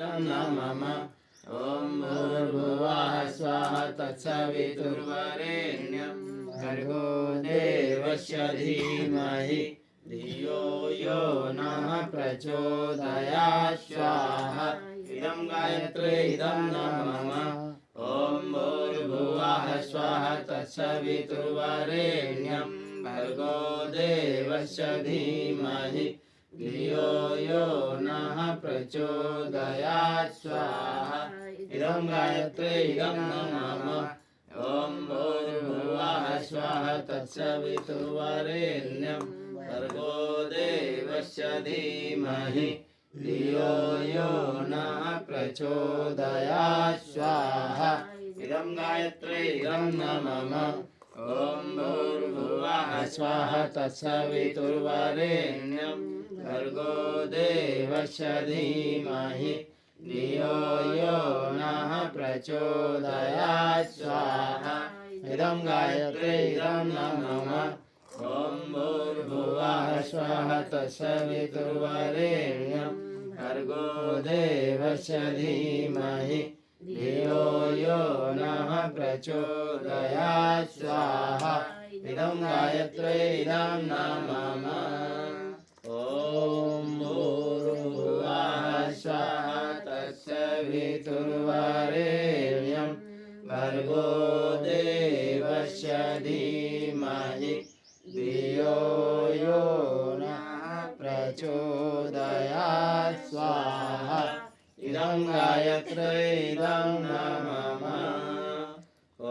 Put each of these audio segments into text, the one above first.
नमः। ॐ भूर्भुवः स्वः तत्सवितुर्वरेण्यं भर्गो देवस्य धीमहि धियो यो नः प्रचोदयात् स्वाहा। इदं गायत्री इदं नमः। ॐ भूर्भुवः स्वः तत्सवितुर्वरेण्यं भर्गो देवस्य धीमहि धियो यो नः प्रचोदयात् स्वाहा। इदं गायत्री इदं नमः। ॐ भूर्भुवः स्वः तत्सवितुर्वरेण्यं भर्गो देवस्य धीमहि धियो यो नः प्रचोदयात् स्वाहा। इदं गायत्री इदं नमः। ॐ भूर्भुवः स्वः तत्सवितुर्वरेण्यं भर्गो देवस्य धीमहि धियो यो नः प्रचोदयात् स्वाहा। इदं गायत्री इदं नमः। ॐ भूर्भुवः स्वः तत्सवितुर्वरेण्यं भर्गो देवस्य धीमहि धियो यो नः प्रचोदयात् स्वाहा। इदं गायत्री इदं नमः। ॐ भूर्भुवः स्वः तत्सवितुर्वरेण्यं भर्गो देवस्य धीमहि धियो यो नः प्रचोदयात् स्वाहा। इदं गायत्री इदं नमः। ॐ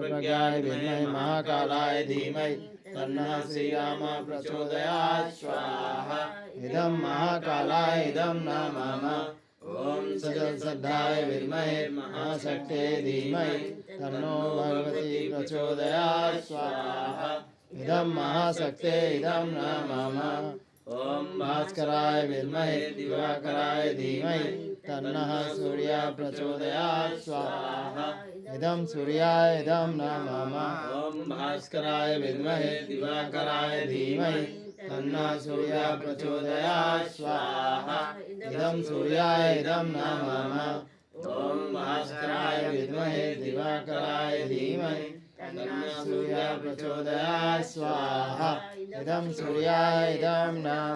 प्रज्ञाय विद्महे महाकालाय धीमहि तन्नः श्रीरामः प्रचोदयात् स्वाहा। इदं महाकालाय इदं नमः। ॐ सदसद्धाय विद्महे महाशक्ते धीमहि तन्नो भगवती प्रचोदयात् स्वाहा। इदं महाशक्ते इदं नमः। ॐ भास्कराय विद्महे दिवाकराय धीमहि तन्नः सूर्यः प्रचोदयात् स्वाहा। इदं सूर्याय इदं नमः। ॐ भास्कराय विद्महे दिवाकराय धीमहि तन्नः सूर्यः प्रचोदयात् स्वाहा। इदं सूर्याय इदं नमः। ॐ भास्कराय विद्महे दिवाकराय धीमहि तन्नः सूर्यः प्रचोदयात् स्वाहा। इदं सूर्याय इदं नमः।